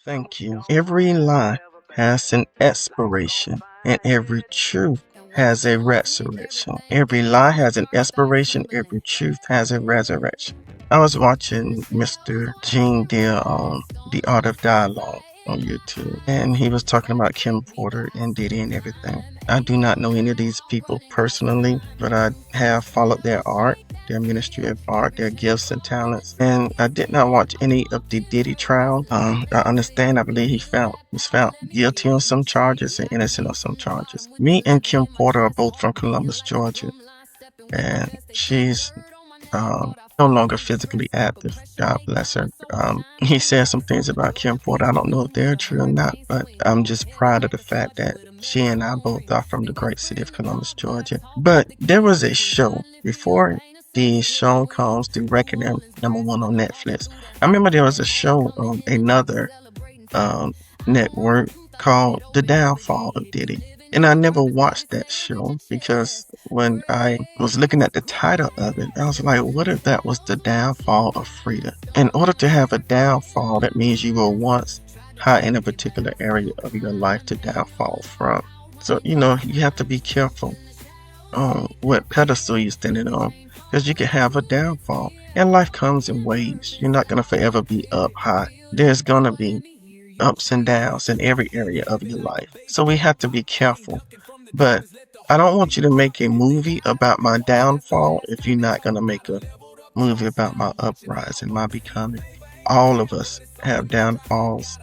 Thank you. Every lie has an expiration, and every truth has a resurrection. Every lie has an expiration, every truth has a resurrection. I was watching Mr. Gene Deal on The Art of Dialogue on YouTube, and he was talking about Kim Porter and Diddy and everything. I do not know any of these people personally, but I have followed their art, their ministry of art, their gifts and talents. And I did not watch any of the Diddy trial. I understand, I believe was found guilty on some charges and innocent on some charges. Me and Kim Porter are both from Columbus, Georgia, and she's no longer physically active. God bless her. He said some things about Kim Porter. I don't know if they're true or not, but I'm just proud of the fact that she and I both are from the great city of Columbus, Georgia. But there was a show before the show comes The Reckoning, #1 on Netflix. I remember there was a show on another network called The Downfall of Diddy. And I never watched that show because when I was looking at the title of it, I was like, what if that was the downfall of freedom? In order to have a downfall, that means you were once high in a particular area of your life to downfall from. So, you have to be careful on what pedestal you're standing on, because you can have a downfall. And life comes in waves. You're not going to forever be up high. There's going to be ups and downs in every area of your life. So we have to be careful. But I don't want you to make a movie about my downfall if you're not going to make a movie about my uprising, my becoming. All of us have downfalls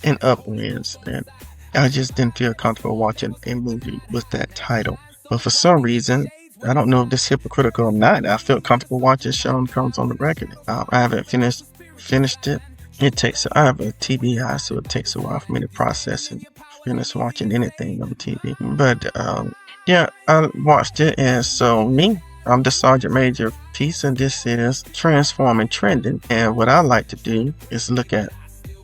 and upwinds, and I just didn't feel comfortable watching a movie with that title. But for some reason, I don't know if this is hypocritical or not, I felt comfortable watching Sean Combs on the Record. I haven't finished it. I have a TBI, so it takes a while for me to process and finish watching anything on TV. But I watched it, and so I'm the Sergeant Major Peace, and this is Transforming Trending. And what I like to do is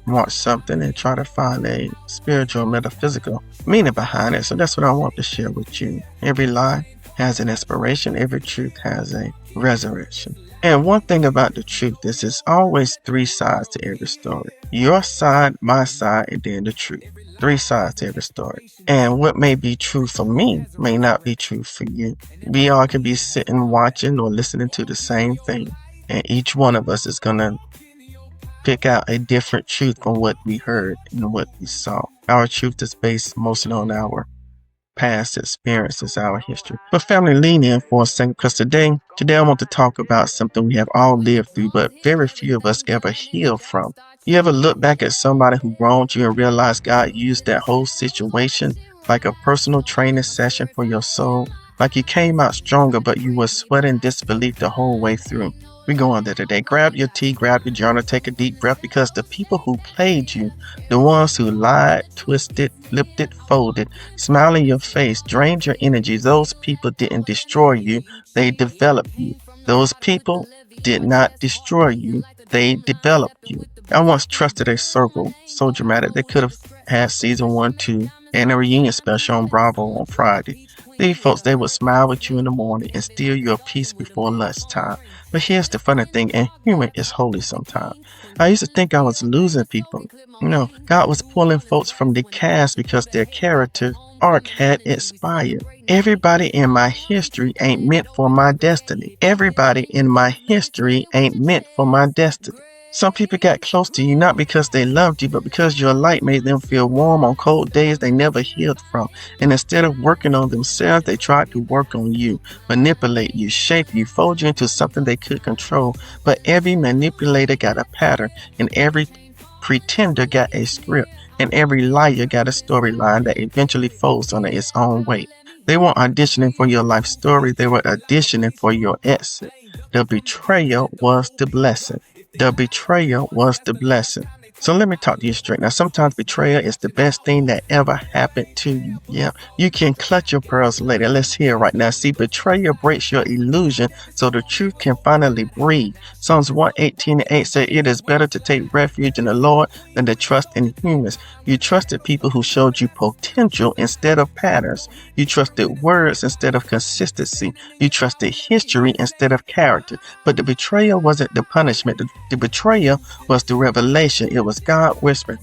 watch something and try to find a spiritual, metaphysical meaning behind it. So that's what I want to share with you. Every lie has an inspiration, every truth has a resurrection. And one thing about the truth is there's always three sides to every story. Your side, my side, and then the truth. Three sides to every story. And what may be true for me may not be true for you. We all can be sitting, watching, or listening to the same thing. And each one of us is going to pick out a different truth from what we heard and what we saw. Our truth is based mostly on our past experiences, our history. But family, lean in for a second, because today I want to talk about something we have all lived through, but very few of us ever heal from. You ever look back at somebody who wronged you and realize God used that whole situation like a personal training session for your soul? Like you came out stronger, but you were sweating disbelief the whole way through. We're going there today. Grab your tea, grab your journal, take a deep breath, because the people who played you, the ones who lied, twisted, flipped it, folded, smiled in your face, drained your energy, those people didn't destroy you, they developed you. Those people did not destroy you, they developed you. I once trusted a circle so dramatic they could have had season 1, 2, and a reunion special on Bravo on Friday. These folks, they would smile with you in the morning and steal your peace before lunchtime. But here's the funny thing, and humor is holy sometimes. I used to think I was losing people. God was pulling folks from the cast because their character arc had expired. Everybody in my history ain't meant for my destiny. Everybody in my history ain't meant for my destiny. Some people got close to you not because they loved you, but because your light made them feel warm on cold days they never healed from. And instead of working on themselves, they tried to work on you, manipulate you, shape you, fold you into something they could control. But every manipulator got a pattern, and every pretender got a script, and every liar got a storyline that eventually folds under its own weight. They weren't auditioning for your life story, they were auditioning for your exit. The betrayal was the blessing. The betrayal was the blessing. So let me talk to you straight. Now, sometimes betrayal is the best thing that ever happened to you. Yeah, you can clutch your pearls later. Let's hear it right now. See, betrayal breaks your illusion so the truth can finally breathe. Psalms 118:8 says, it is better to take refuge in the Lord than to trust in humans. You trusted people who showed you potential instead of patterns. You trusted words instead of consistency. You trusted history instead of character. But the betrayal wasn't the punishment. The betrayal was the revelation. It was God whispering,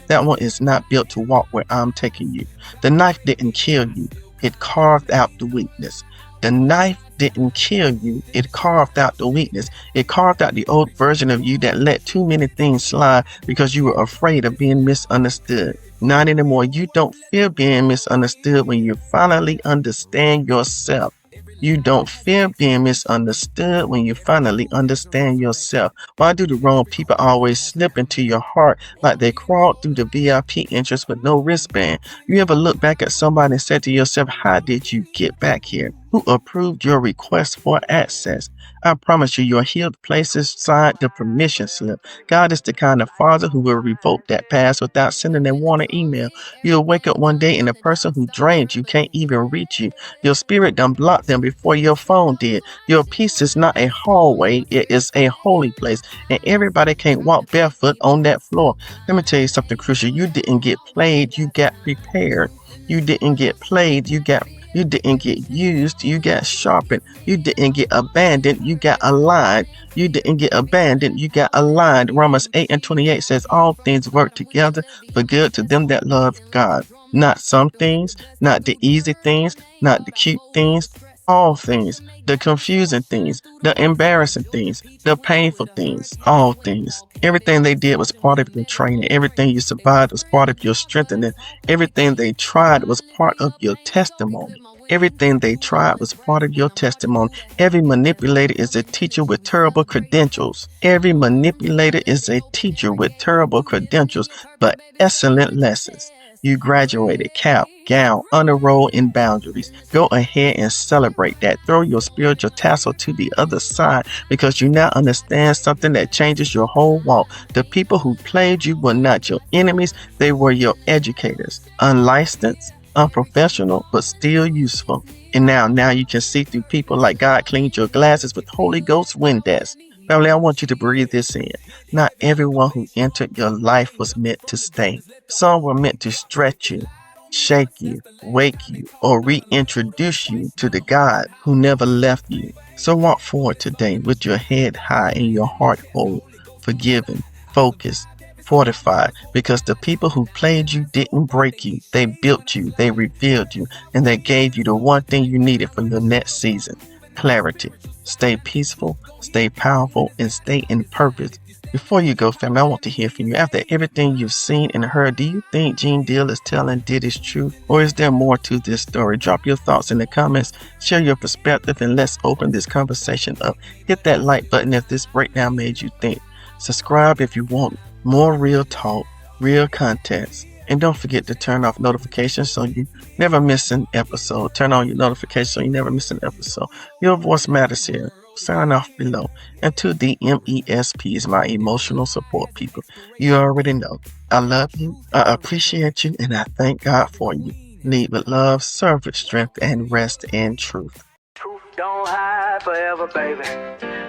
that one is not built to walk where I'm taking you. The knife didn't kill you. It carved out the weakness. The knife didn't kill you. It carved out the weakness. It carved out the old version of you that let too many things slide because you were afraid of being misunderstood. Not anymore. You don't fear being misunderstood when you finally understand yourself. You don't fear being misunderstood when you finally understand yourself. Why do the wrong people always slip into your heart like they crawled through the VIP entrance with no wristband? You ever look back at somebody and said to yourself, how did you get back here? Who approved your request for access? I promise you, your healed places signed the permission slip. God is the kind of father who will revoke that pass without sending a warning email. You'll wake up one day and the person who drained you can't even reach you. Your spirit done blocked them before your phone did. Your peace is not a hallway, it is a holy place. And everybody can't walk barefoot on that floor. Let me tell you something crucial. You didn't get played, you got prepared. You didn't get played, you didn't get used, you got sharpened. You didn't get abandoned, you got aligned. You didn't get abandoned, you got aligned. Romans 8:28 says all things work together for good to them that love God. Not some things, not the easy things, not the cute things, all things, the confusing things, the embarrassing things, the painful things, all things. Everything they did was part of your training. Everything you survived was part of your strengthening. Everything they tried was part of your testimony. Everything they tried was part of your testimony. Every manipulator is a teacher with terrible credentials. Every manipulator is a teacher with terrible credentials, but excellent lessons. You graduated, cap, gown, honor roll in boundaries. Go ahead and celebrate that. Throw your spiritual tassel to the other side because you now understand something that changes your whole walk. The people who played you were not your enemies. They were your educators. Unlicensed, unprofessional, but still useful. And now you can see through people like God cleaned your glasses with Holy Ghost Windex. Family, I want you to breathe this in. Not everyone who entered your life was meant to stay. Some were meant to stretch you, shake you, wake you, or reintroduce you to the God who never left you. So walk forward today with your head high and your heart whole, forgiven, focused, fortified, because the people who played you didn't break you. They built you, they revealed you, and they gave you the one thing you needed for your next season: clarity. Stay peaceful, stay powerful, and stay in purpose. Before you go, family, I want to hear from you. After everything you've seen and heard, do you think Gene Deal is telling Diddy's truth? Or is there more to this story? Drop your thoughts in the comments, share your perspective, and let's open this conversation up. Hit that like button if this breakdown made you think. Subscribe if you want more real talk, real content. And don't forget to turn off notifications so you never miss an episode. Turn on your notifications so you never miss an episode. Your voice matters here. Sign off below. And to the MESPs, my emotional support people, you already know. I love you, I appreciate you, and I thank God for you. Lead with love, serve with strength, and rest in truth. Truth don't hide forever, baby.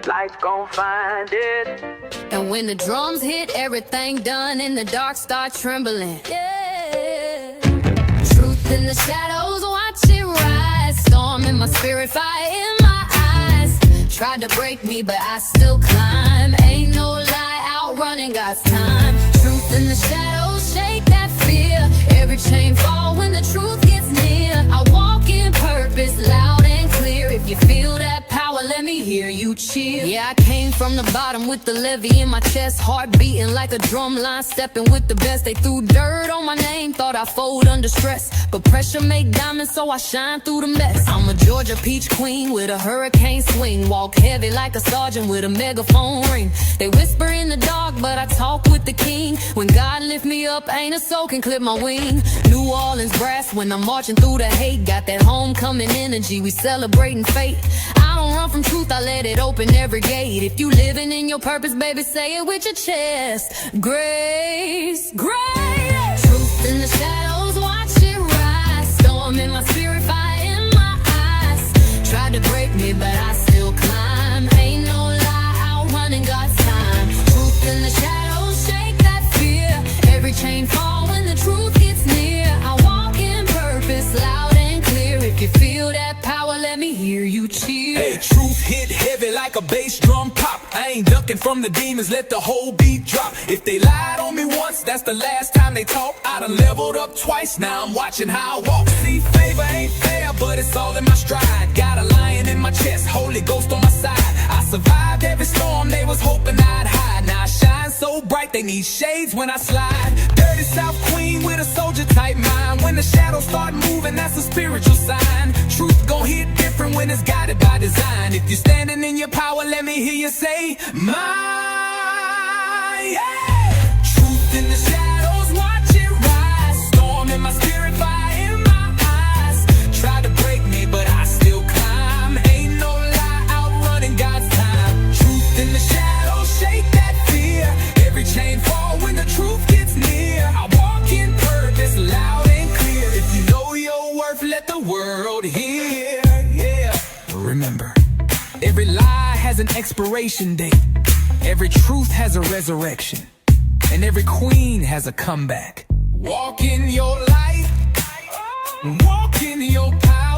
Life gon' find it. And when the drums hit, everything done in the dark start trembling. Yeah. Truth in the shadows, watch it rise. Storm in my spirit, fire in my eyes. Tried to break me, but I still climb. Ain't no lie, outrunning God's time. Truth in the shadows, shake that fear. Every chain fall when the truth gets near. I walk in purpose, loud and clear. If you feel that power, let me hear you cheer. Yeah, I came from the bottom with the levy in my chest, heart beating like a drum line, stepping with the best. They threw dirt on my name, thought I fold under stress, but pressure make diamonds, so I shine through the mess. I'm a Georgia peach queen with a hurricane swing, walk heavy like a sergeant with a megaphone ring. They whisper in the dark, but I talk with the king. When God lift me up, ain't a soul can clip my wing. New Orleans brass when I'm marching through the hate, got that homecoming energy, we celebrating fate. I don't run from truth, I let it open every gate. If you living in your purpose, baby, say it with your chest. Grace, grace. Truth in the shadows, watch it rise. Storm in my spirit, fire in my eyes. Tried to break me, but I still climb. Ain't no lie, outrunning God's time. Truth in the shadows, shake that fear. Every chain fall when the truth gets near. I walk in purpose, loud and clear. If you feel that power, let me hear you cheer. Hey, truth hit heavy like a bass drum. pop. I ain't ducking from the demons, let the whole beat drop. If they lied on me once, that's the last time they talk. I done leveled up twice, now I'm watching how I walk. See, favor ain't fair, but it's all in my stride. Got a lion in my chest, Holy Ghost on my side. I survived every storm, they was hoping I'd hide. Now I shine so bright, they need shades when I slide. Dirty South Queen with a soldier type mind. When the shadows start moving, that's a spiritual sign. Truth gon' hit different when it's guided by design. If you're standing in your power, let me hear you say, my, yeah. Truth in the shadows, watch it rise. Storm in my spirit, fire in my eyes. Try to break me, but I still climb. Ain't no lie, outrunning God's time. Truth in the shadows, shake that fear. Every chain fall when the truth gets near. I walk in purpose, loud and clear. If you know your worth, let the world hear. Yeah. Remember, every lie has an expiration date. Every truth has a resurrection. And every queen has a comeback. Walk in your light. Walk in your power.